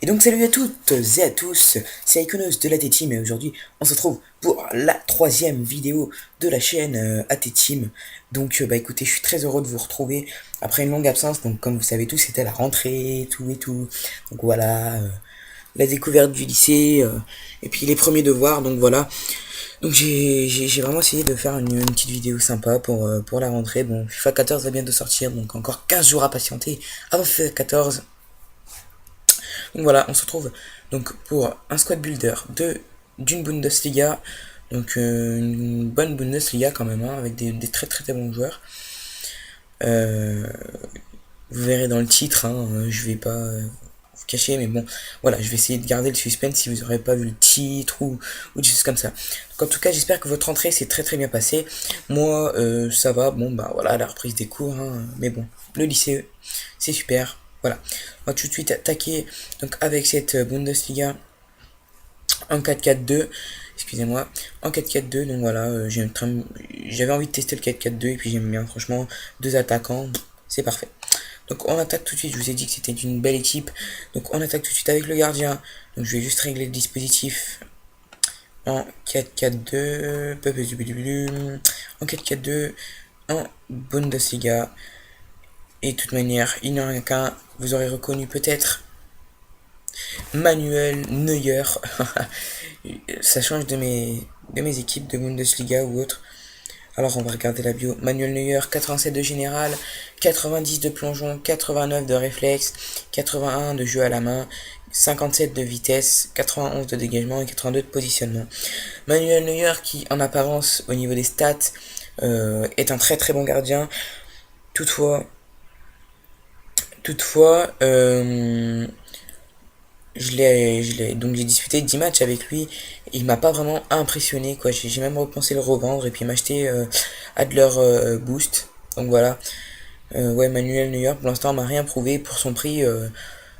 Et donc salut à toutes et à tous, c'est Iconos de l'AT Team et aujourd'hui on se retrouve pour la troisième vidéo de la chaîne AT Team. Donc bah écoutez, je suis très heureux de vous retrouver après une longue absence. Donc comme vous savez tous, c'était la rentrée, tout et tout. Donc voilà, la découverte du lycée et puis les premiers devoirs, donc voilà. Donc j'ai vraiment essayé de faire une petite vidéo sympa pour la rentrée. Bon, FIFA 14 va bientôt sortir, donc encore 15 jours à patienter avant FIFA 14. Donc voilà, on se retrouve donc pour un squad builder d'une Bundesliga, donc une bonne Bundesliga quand même, hein, avec des très très très bons joueurs. Euh, Vous verrez dans le titre, hein, je vais pas vous cacher, mais bon, voilà, je vais essayer de garder le suspense si vous n'aurez pas vu le titre ou des choses comme ça. Donc en tout cas, j'espère que votre entrée s'est très très bien passée. Moi, ça va, bon bah voilà, la reprise des cours, hein, mais bon, le lycée, c'est super. Voilà, on va tout de suite attaquer donc avec cette Bundesliga en 4-4-2, excusez-moi, en 4-4-2. Donc voilà, j'avais envie de tester le 4-4-2 et puis j'aime bien, franchement, deux attaquants, c'est parfait. Donc on attaque tout de suite, je vous ai dit que c'était une belle équipe. Donc on attaque tout de suite avec le gardien. Donc je vais juste régler le dispositif en 4-4-2, en 4-4-2, en Bundesliga. Et de toute manière, il n'y en a qu'un, vous aurez reconnu peut-être Manuel Neuer. Ça change de mes équipes de Bundesliga ou autre. Alors on va regarder la bio. Manuel Neuer, 87 de général, 90 de plongeon, 89 de réflexe, 81 de jeu à la main, 57 de vitesse, 91 de dégagement et 82 de positionnement. Manuel Neuer qui en apparence au niveau des stats est un très très bon gardien. Toutefois, toutefois, donc j'ai disputé 10 matchs avec lui. Il m'a pas vraiment impressionné, quoi. J'ai même repensé le revendre et puis m'acheter Adler Boost. Donc voilà. Ouais, Manuel Neuer, pour l'instant, m'a rien prouvé. Pour son prix,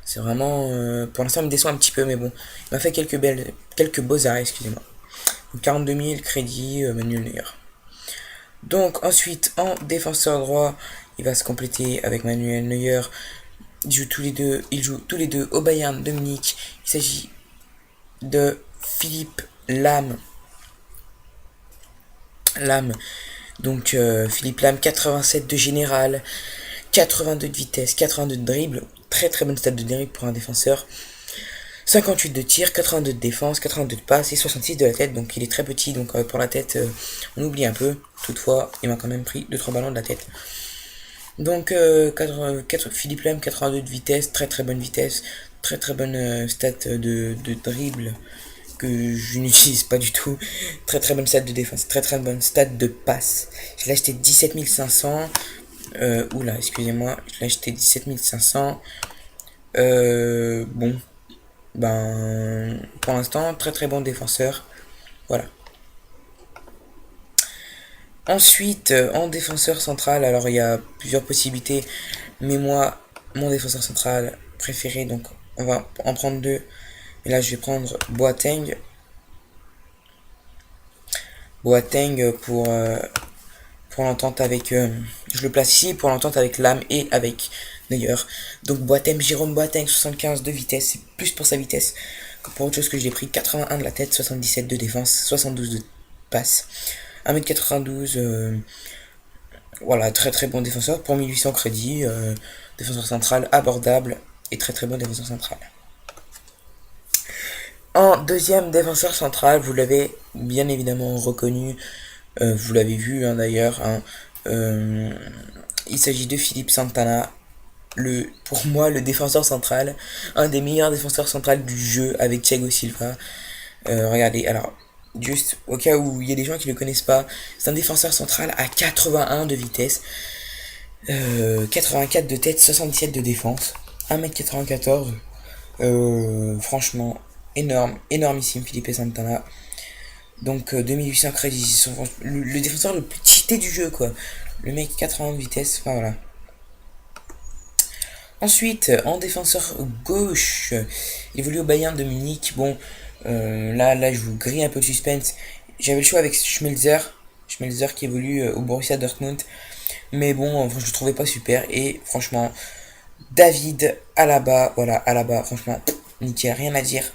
c'est vraiment. Pour l'instant, il me déçoit un petit peu, mais bon. Il m'a fait quelques beaux arrêts, excusez-moi. Donc 42 000 crédits, Manuel Neuer. Donc ensuite, en défenseur droit, il va se compléter avec Manuel Neuer. Ils jouent tous les deux au Bayern de Munich. Il s'agit de Philippe Lam. Lam. Donc Philippe Lam, 87 de général, 82 de vitesse, 82 de dribble. Très très bonne stat de dribble pour un défenseur. 58 de tir, 82 de défense, 82 de passe et 66 de la tête. Donc il est très petit, donc pour la tête, on oublie un peu. Toutefois, il m'a quand même pris 2-3 ballons de la tête. Donc Philippe Lam, 82 de vitesse, très très bonne vitesse, très très bonne stat de dribble que je n'utilise pas du tout. Très très bonne stat de défense, très très bonne stat de passe. Je l'ai acheté 17 500. Oula, excusez-moi, je l'ai acheté 17 500. Bon, ben, pour l'instant, très très bon défenseur. Voilà. Ensuite, en défenseur central, alors il y a plusieurs possibilités, mais moi, mon défenseur central préféré, donc on va en prendre deux. Et là, je vais prendre Boateng. Boateng pour l'entente avec. Je le place ici pour l'entente avec Lam et avec Neuer. Donc Boateng, Jérôme Boateng, 75 de vitesse, c'est plus pour sa vitesse que pour autre chose que je l'ai pris. 81 de la tête, 77 de défense, 72 de passe. 1m92, voilà, très très bon défenseur pour 1800 crédits. Défenseur central abordable et très très bon défenseur central. En deuxième défenseur central, vous l'avez bien évidemment reconnu, vous l'avez vu hein, d'ailleurs. Hein, il s'agit de Philippe Santana, pour moi le défenseur central, un des meilleurs défenseurs centrales du jeu avec Thiago Silva. Regardez, alors juste au cas où il y a des gens qui ne le connaissent pas, c'est un défenseur central à 81 de vitesse, 84 de tête, 77 de défense, 1m94. Franchement, énormissime Philippe Santana. Donc 2800 crédits, le défenseur le plus cheaté du jeu quoi. Le mec 80 de vitesse, enfin voilà. Ensuite, en défenseur gauche, il évolue au Bayern de Munich. Bon, là, je vous grille un peu le suspense. J'avais le choix avec Schmelzer qui évolue au Borussia Dortmund. Mais bon, enfin, je le trouvais pas super. Et franchement, David Alaba, voilà, Alaba, franchement, nickel, rien à dire.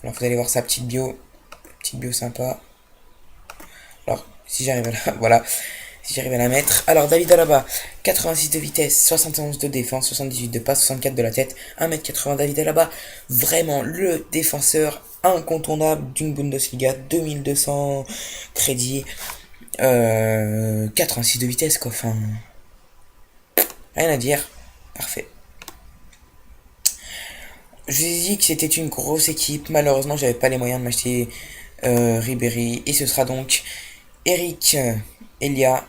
Alors vous allez voir sa petite bio sympa. Alors, si j'arrive à la... Voilà, si j'arrive à la mettre. Alors, David Alaba, 86 de vitesse, 71 de défense, 78 de passe, 64 de la tête, 1m80. David Alaba, vraiment le défenseur incontournable d'une Bundesliga, 2200 crédits, 86 de vitesse, quoi. Enfin, rien à dire. Parfait. Je vous ai dit que c'était une grosse équipe. Malheureusement, j'avais pas les moyens de m'acheter Ribéry. Et ce sera donc Eric Elia.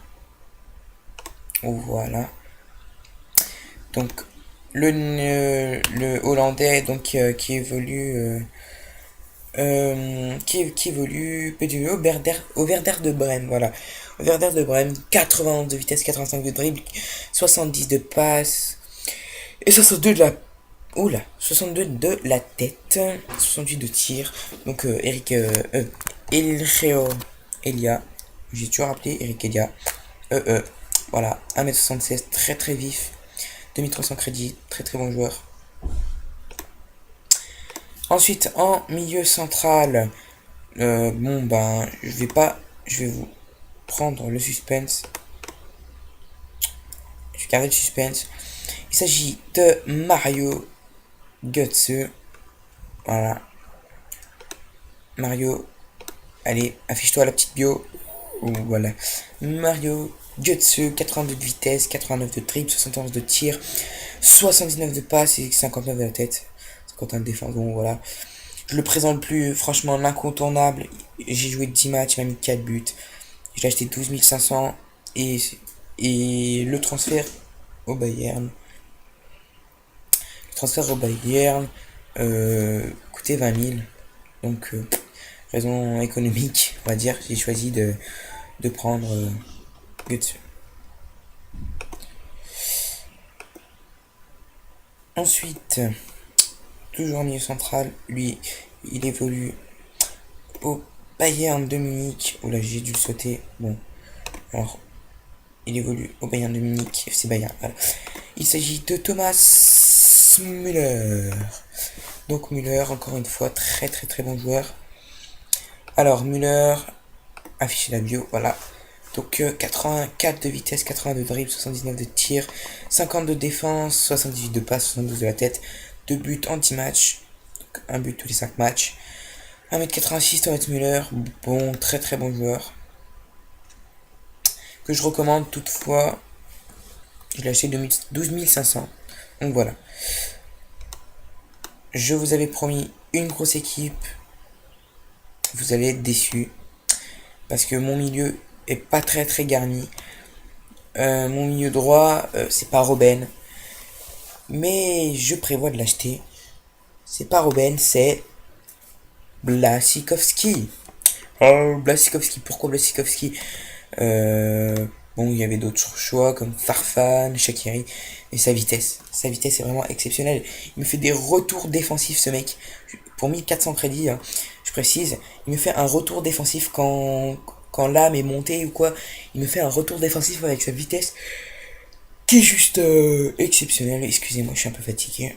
Voilà. Donc le Hollandais donc qui évolue qui évolue au Werder de Brême, voilà. Au Werder de Brême, 91 de vitesse, 85 de dribble, 70 de passe et 62 de la 62 de la tête, 68 de tir. Donc Eric Elreo Elia, j'ai toujours appelé Eric Elia. Voilà, 1m76, très très vif. 2300 crédits, très très bon joueur. Ensuite, en milieu central, bon ben, je vais vous prendre le suspense. Je vais garder le suspense. Il s'agit de Mario Götze. Voilà. Mario, allez, affiche-toi la petite bio. Voilà. Mario Götze, 82 de vitesse, 89 de dribble, 71 de tir, 79 de passe et 59 de la tête. 51 de défense, bon voilà. Je le présente plus, franchement, l'incontournable. J'ai joué 10 matchs, il m'a mis 4 buts. Je l'ai acheté 12 500 et le transfert au Bayern. Le transfert au Bayern coûtait 20 000. Donc, raison économique, on va dire, j'ai choisi de prendre Götze. Ensuite, toujours en milieu central, lui, il évolue au Bayern de Munich. Oh là, j'ai dû le sauter. Bon, alors, il évolue au Bayern de Munich, FC Bayern. Voilà. Il s'agit de Thomas Müller. Donc Müller, encore une fois, très très très bon joueur. Alors Müller, afficher la bio, voilà. Donc 84 de vitesse, 82 de dribble, 79 de tir, 50 de défense, 78 de passe, 72 de la tête, 2 buts anti-match, un but tous les 5 matchs. 1m86 Thomas Müller, bon, très très bon joueur. Que je recommande toutefois. Je l'ai acheté 12 500. Donc voilà. Je vous avais promis une grosse équipe. Vous allez être déçus. Parce que mon milieu est pas très très garni. Mon milieu droit, c'est pas Robben. Mais je prévois de l'acheter. C'est pas Robben, c'est Błaszczykowski. Oh, Błaszczykowski. Pourquoi Błaszczykowski Bon, il y avait d'autres choix comme Farfan, Shaqiri et sa vitesse. Sa vitesse est vraiment exceptionnelle. Il me fait des retours défensifs, ce mec. Pour 1400 crédits, hein, je précise, il me fait un retour défensif quand l'âme est montée ou quoi. Il me fait un retour défensif avec sa vitesse qui est juste exceptionnelle. Excusez-moi, je suis un peu fatigué.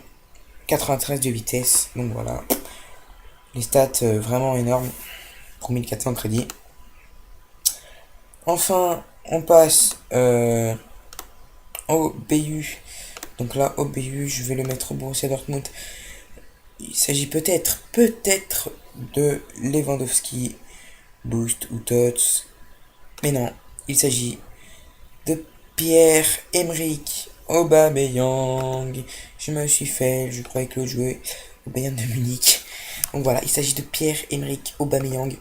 93 de vitesse, donc voilà. Les stats vraiment énormes pour 1400 crédits. Enfin, on passe au BU. Donc là, au BU, je vais le mettre au Borussia Dortmund. Il s'agit peut-être de Lewandowski, Boost ou Tots. Mais non, il s'agit de Pierre-Emerick Aubameyang. Je me suis fait, je croyais que le jouait au Bayern de Munich. Donc voilà, il s'agit de Pierre-Emerick Aubameyang.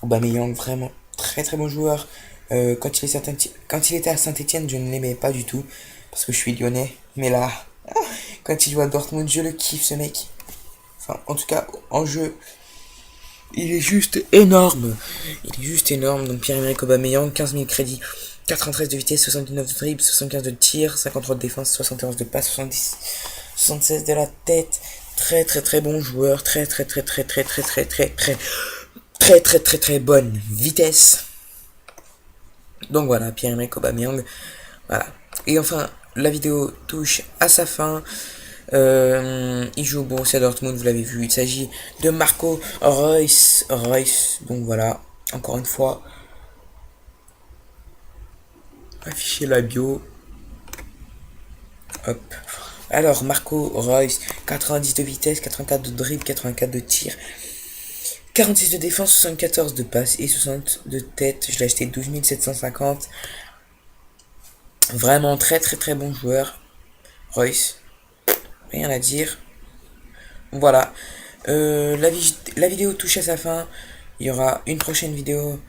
Aubameyang, vraiment très très bon joueur. Quand il était à Saint-Etienne, je ne l'aimais pas du tout parce que je suis lyonnais. Mais là, quand il joue à Dortmund, je le kiffe ce mec. Enfin, en tout cas, en jeu, il est juste énorme. Il est juste énorme. Donc Pierre-Emerick Aubameyang, 15 000 crédits, 93 de vitesse, 79 de dribble, 75 de tir, 53 de défense, 71 de passe, 76 de la tête. Très très très bon joueur. Très très très très très très très très très très très très très bonne vitesse. Donc voilà, Pierre-Emerick Aubameyang. Voilà. Et enfin, la vidéo touche à sa fin. Il joue au Borussia Dortmund, vous l'avez vu. Il s'agit de Marco Reus. Donc voilà, encore une fois, afficher la bio. Hop. Alors, Marco Reus, 90 de vitesse, 84 de dribble, 84 de tir, 46 de défense, 74 de passe et 60 de tête. Je l'ai acheté 12 750. Vraiment très très très bon joueur. Reus, rien à dire. Voilà. La vidéo touche à sa fin. Il y aura une prochaine vidéo.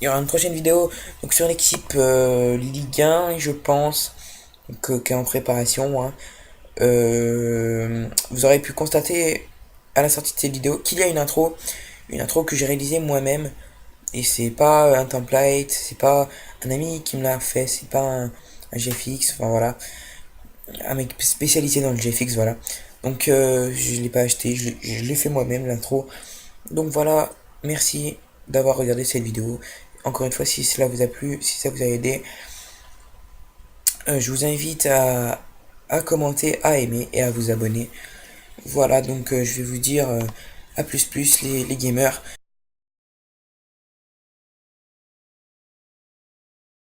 Il y aura une prochaine vidéo donc sur l'équipe Ligue 1, je pense, qui est en préparation. Hein. Vous aurez pu constater à la sortie de cette vidéo qu'il y a une intro que j'ai réalisée moi-même. Et c'est pas un template, c'est pas un ami qui me l'a fait, c'est pas un GFX, enfin voilà. Un mec spécialisé dans le GFX, voilà. Donc je l'ai pas acheté, je l'ai fait moi-même l'intro. Donc voilà, merci d'avoir regardé cette vidéo. Encore une fois, si cela vous a plu, si ça vous a aidé, je vous invite à commenter, à aimer et à vous abonner. Voilà, donc je vais vous dire à plus les gamers.